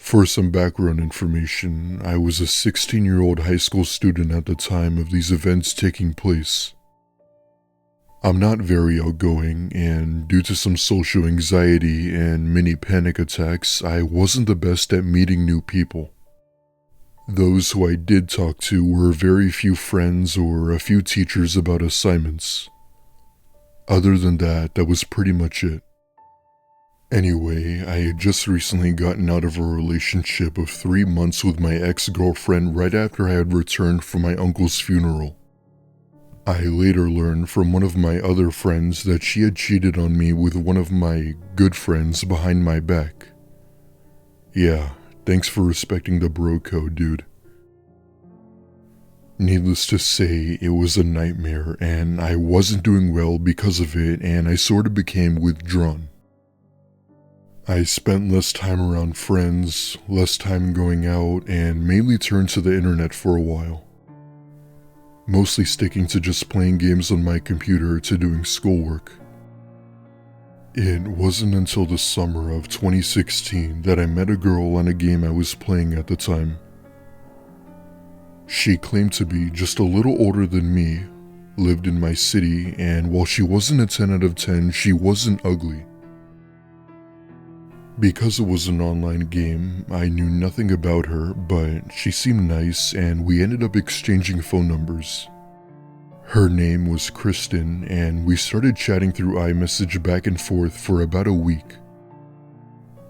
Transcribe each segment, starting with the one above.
For some background information, I was a 16-year-old high school student at the time of these events taking place. I'm not very outgoing, and due to some social anxiety and mini panic attacks, I wasn't the best at meeting new people. Those who I did talk to were very few friends or a few teachers about assignments. Other than that, that was pretty much it. Anyway, I had just recently gotten out of a relationship of 3 months with my ex-girlfriend right after I had returned from my uncle's funeral. I later learned from one of my other friends that she had cheated on me with one of my good friends behind my back. Yeah, thanks for respecting the bro code, dude. Needless to say, it was a nightmare, and I wasn't doing well because of it, and I sort of became withdrawn. I spent less time around friends, less time going out, and mainly turned to the internet for a while. Mostly sticking to just playing games on my computer to doing schoolwork. It wasn't until the summer of 2016 that I met a girl on a game I was playing at the time. She claimed to be just a little older than me, lived in my city, and while she wasn't a 10 out of 10, she wasn't ugly. Because it was an online game, I knew nothing about her, but she seemed nice and we ended up exchanging phone numbers. Her name was Kristen, and we started chatting through iMessage back and forth for about a week.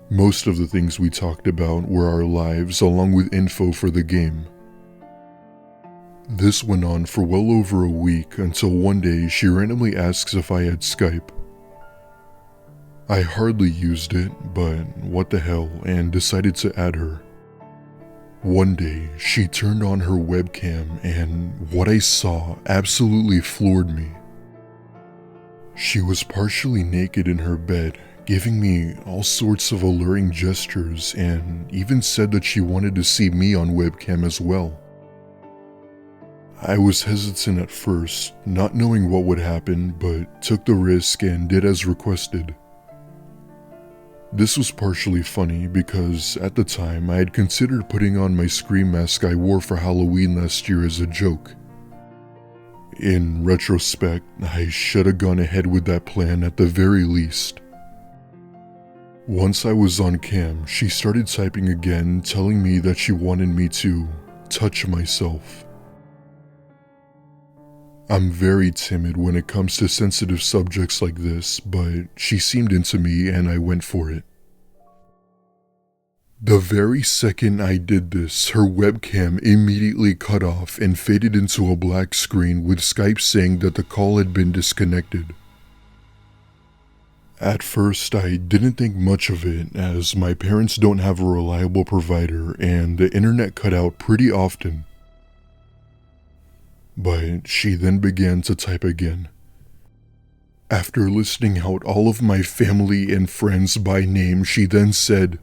Most of the things we talked about were our lives along with info for the game. This went on for well over a week until one day she randomly asks if I had Skype. I hardly used it, but what the hell, and decided to add her. One day, she turned on her webcam and what I saw absolutely floored me. She was partially naked in her bed, giving me all sorts of alluring gestures and even said that she wanted to see me on webcam as well. I was hesitant at first, not knowing what would happen, but took the risk and did as requested. This was partially funny because at the time I had considered putting on my scream mask I wore for Halloween last year as a joke. In retrospect, I should have gone ahead with that plan at the very least. Once I was on cam, she started typing again, telling me that she wanted me to touch myself. I'm very timid when it comes to sensitive subjects like this, but she seemed into me and I went for it. The very second I did this, her webcam immediately cut off and faded into a black screen with Skype saying that the call had been disconnected. At first, I didn't think much of it as my parents don't have a reliable provider and the internet cut out pretty often. But she then began to type again. After listing out all of my family and friends by name, she then said,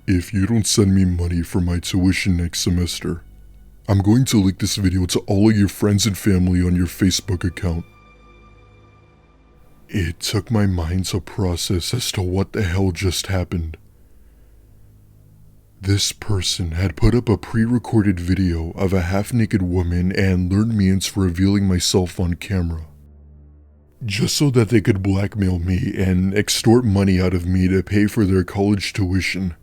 "If you don't send me money for my tuition next semester, I'm going to leak this video to all of your friends and family on your Facebook account." It took my mind to process as to what the hell just happened. This person had put up a pre-recorded video of a half-naked woman and lured me into revealing myself on camera, just so that they could blackmail me and extort money out of me to pay for their college tuition.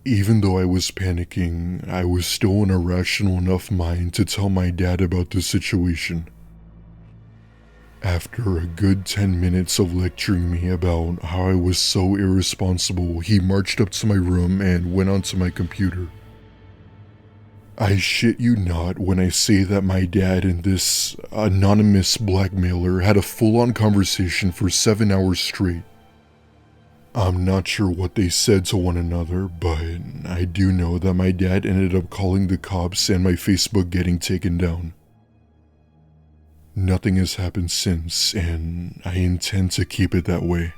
Even though I was panicking, I was still in a rational enough mind to tell my dad about the situation. After a good 10 minutes of lecturing me about how I was so irresponsible, he marched up to my room and went onto my computer. I shit you not when I say that my dad and this anonymous blackmailer had a full-on conversation for 7 hours straight. I'm not sure what they said to one another, but I do know that my dad ended up calling the cops and my Facebook getting taken down. Nothing has happened since, and I intend to keep it that way.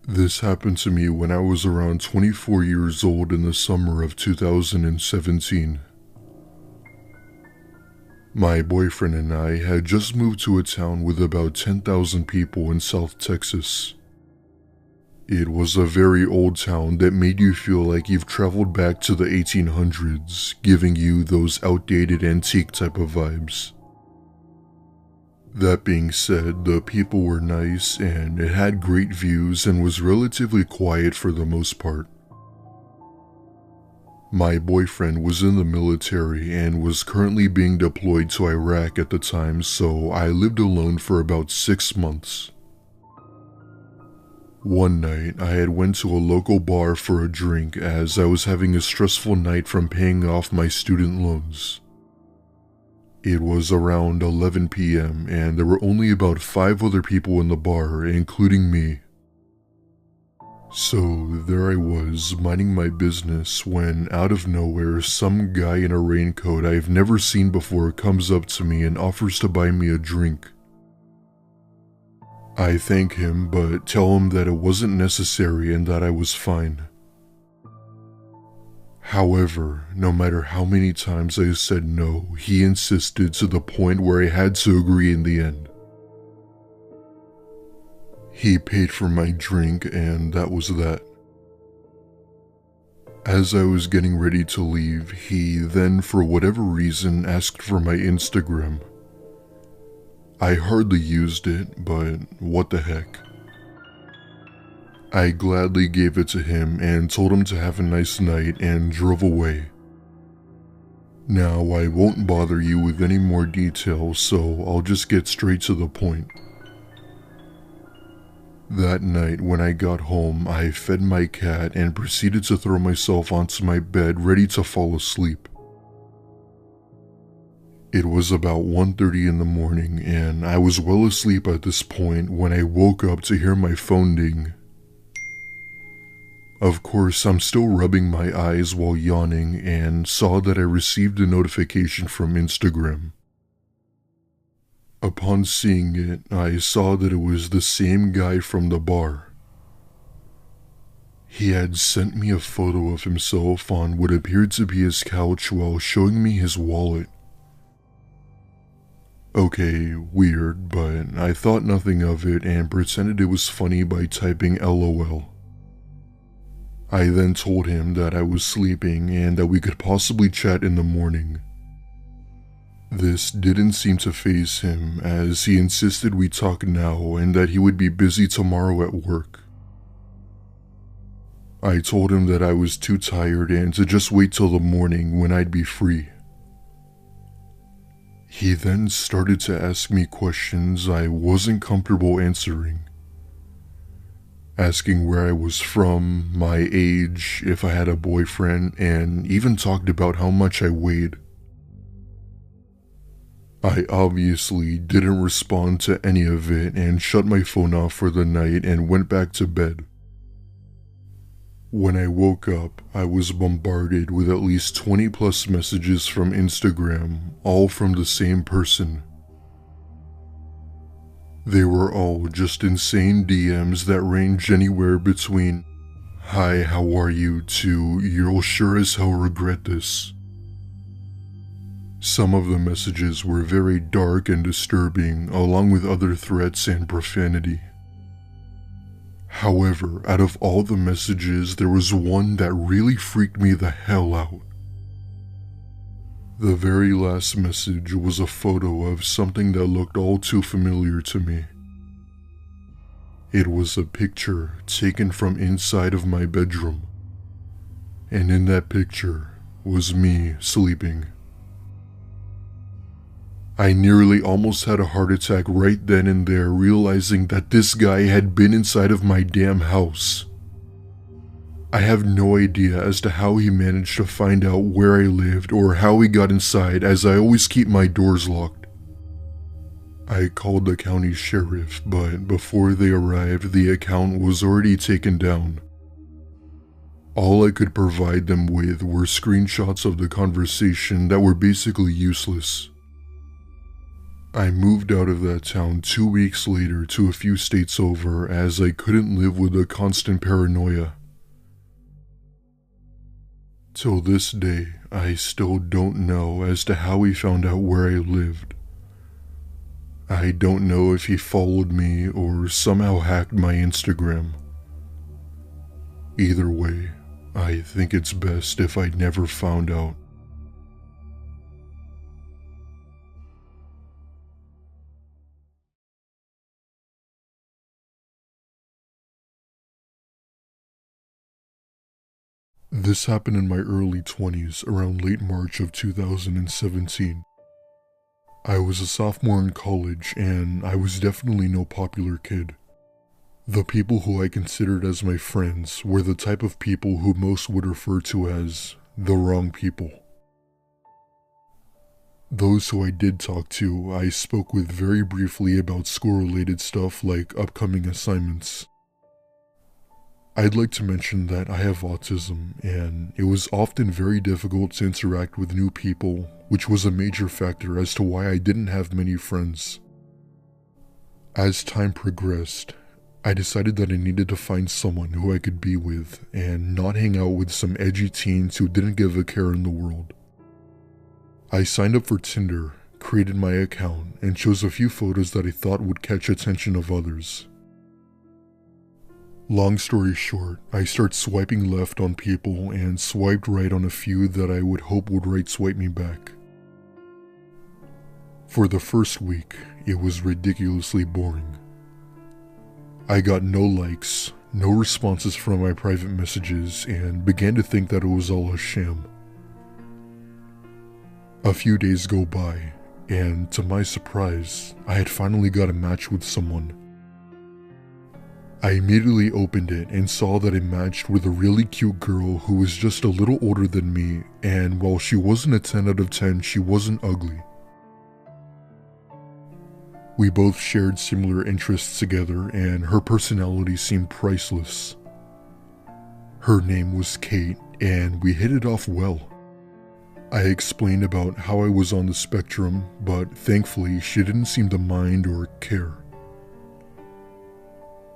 This happened to me when I was around 24 years old in the summer of 2017. My boyfriend and I had just moved to a town with about 10,000 people in South Texas. It was a very old town that made you feel like you've traveled back to the 1800s, giving you those outdated antique type of vibes. That being said, the people were nice and it had great views and was relatively quiet for the most part. My boyfriend was in the military and was currently being deployed to Iraq at the time, so I lived alone for about 6 months. One night, I had went to a local bar for a drink as I was having a stressful night from paying off my student loans. It was around 11 p.m. and there were only about 5 other people in the bar, including me. So there I was, minding my business, when out of nowhere, some guy in a raincoat I've never seen before comes up to me and offers to buy me a drink. I thank him, but tell him that it wasn't necessary and that I was fine. However, no matter how many times I said no, he insisted to the point where I had to agree in the end. He paid for my drink and that was that. As I was getting ready to leave, he then, for whatever reason, asked for my Instagram. I hardly used it, but what the heck. I gladly gave it to him and told him to have a nice night and drove away. Now, I won't bother you with any more details, so I'll just get straight to the point. That night, when I got home, I fed my cat and proceeded to throw myself onto my bed ready to fall asleep. It was about 1:30 in the morning and I was well asleep at this point when I woke up to hear my phone ding. Of course, I'm still rubbing my eyes while yawning and saw that I received a notification from Instagram. Upon seeing it, I saw that it was the same guy from the bar. He had sent me a photo of himself on what appeared to be his couch while showing me his wallet. Okay, weird, but I thought nothing of it and pretended it was funny by typing LOL. I then told him that I was sleeping and that we could possibly chat in the morning. This didn't seem to faze him as he insisted we talk now and that he would be busy tomorrow at work. I told him that I was too tired and to just wait till the morning when I'd be free. He then started to ask me questions I wasn't comfortable answering. Asking where I was from, my age, if I had a boyfriend, and even talked about how much I weighed. I obviously didn't respond to any of it and shut my phone off for the night and went back to bed. When I woke up, I was bombarded with at least 20 plus messages from Instagram, all from the same person. They were all just insane DMs that ranged anywhere between "Hi, how are you?" to "You'll sure as hell regret this." Some of the messages were very dark and disturbing, along with other threats and profanity. However, out of all the messages, there was one that really freaked me the hell out. The very last message was a photo of something that looked all too familiar to me. It was a picture taken from inside of my bedroom, and in that picture was me sleeping. I nearly almost had a heart attack right then and there, realizing that this guy had been inside of my damn house. I have no idea as to how he managed to find out where I lived or how he got inside, as I always keep my doors locked. I called the county sheriff, but before they arrived, the account was already taken down. All I could provide them with were screenshots of the conversation that were basically useless. I moved out of that town 2 weeks later to a few states over, as I couldn't live with the constant paranoia. Till this day, I still don't know as to how he found out where I lived. I don't know if he followed me or somehow hacked my Instagram. Either way, I think it's best if I never found out. This happened in my early 20s, around late March of 2017. I was a sophomore in college, and I was definitely no popular kid. The people who I considered as my friends were the type of people who most would refer to as the wrong people. Those who I did talk to, I spoke with very briefly about school-related stuff like upcoming assignments. I'd like to mention that I have autism, and it was often very difficult to interact with new people, which was a major factor as to why I didn't have many friends. As time progressed, I decided that I needed to find someone who I could be with and not hang out with some edgy teens who didn't give a care in the world. I signed up for Tinder, created my account, and chose a few photos that I thought would catch attention of others. Long story short, I started swiping left on people and swiped right on a few that I would hope would right swipe me back. For the first week, it was ridiculously boring. I got no likes, no responses from my private messages, and began to think that it was all a sham. A few days go by, and to my surprise, I had finally got a match with someone. I immediately opened it and saw that it matched with a really cute girl who was just a little older than me, and while she wasn't a 10 out of 10, she wasn't ugly. We both shared similar interests together, and her personality seemed priceless. Her name was Kate, and we hit it off well. I explained about how I was on the spectrum, but thankfully she didn't seem to mind or care.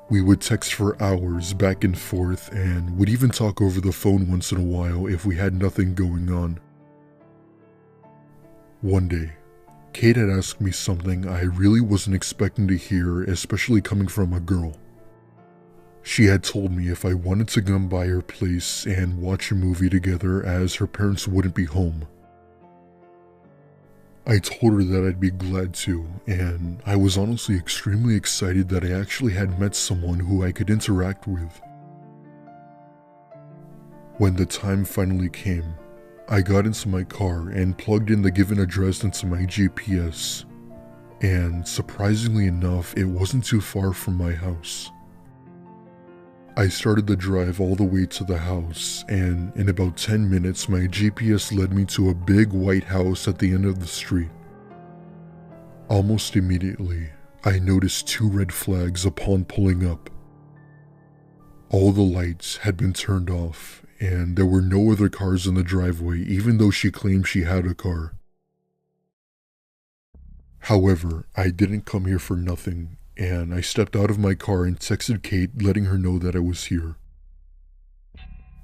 We would text for hours back and forth and would even talk over the phone once in a while if we had nothing going on. One day, Kate had asked me something I really wasn't expecting to hear, especially coming from a girl. She had told me if I wanted to come by her place and watch a movie together as her parents wouldn't be home. I told her that I'd be glad to, and I was honestly extremely excited that I actually had met someone who I could interact with. When the time finally came, I got into my car and plugged in the given address into my GPS, and surprisingly enough, it wasn't too far from my house. I started the drive all the way to the house, and in about 10 minutes my GPS led me to a big white house at the end of the street. Almost immediately, I noticed two red flags upon pulling up. All the lights had been turned off, and there were no other cars in the driveway even though she claimed she had a car. However, I didn't come here for nothing, and I stepped out of my car and texted Kate letting her know that I was here.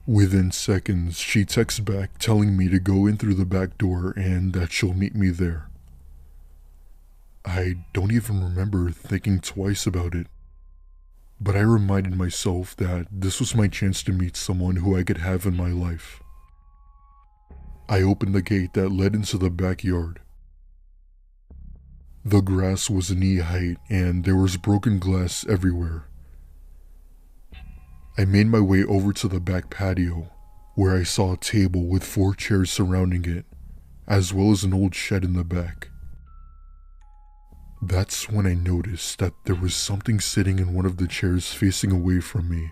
Within seconds, she texted back telling me to go in through the back door and that she'll meet me there. I don't even remember thinking twice about it, but I reminded myself that this was my chance to meet someone who I could have in my life. I opened the gate that led into the backyard. The grass was knee height and there was broken glass everywhere. I made my way over to the back patio, where I saw a table with 4 chairs surrounding it, as well as an old shed in the back. That's when I noticed that there was something sitting in one of the chairs facing away from me.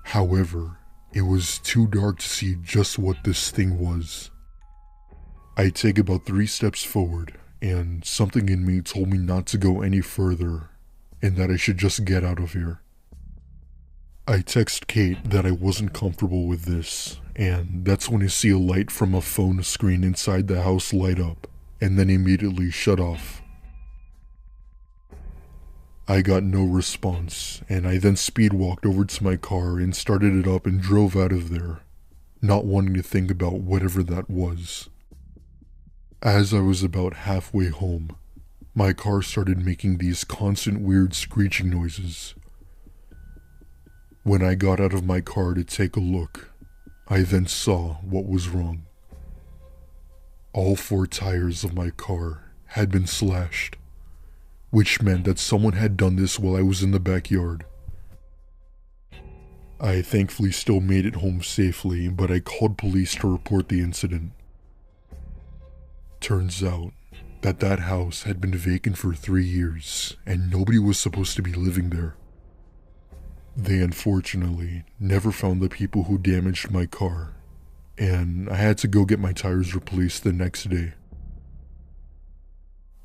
However, it was too dark to see just what this thing was. I take about 3 steps forward, and something in me told me not to go any further, and that I should just get out of here. I text Kate that I wasn't comfortable with this, and that's when I see a light from a phone screen inside the house light up, and then immediately shut off. I got no response, and I then speed walked over to my car and started it up and drove out of there, not wanting to think about whatever that was. As I was about halfway home, my car started making these constant weird screeching noises. When I got out of my car to take a look, I then saw what was wrong. All 4 tires of my car had been slashed, which meant that someone had done this while I was in the backyard. I thankfully still made it home safely, but I called police to report the incident. Turns out that house had been vacant for 3 years, and nobody was supposed to be living there. They unfortunately never found the people who damaged my car, and I had to go get my tires replaced the next day.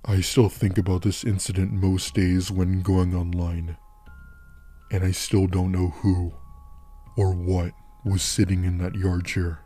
I still think about this incident most days when going online, and I still don't know who or what was sitting in that yard chair.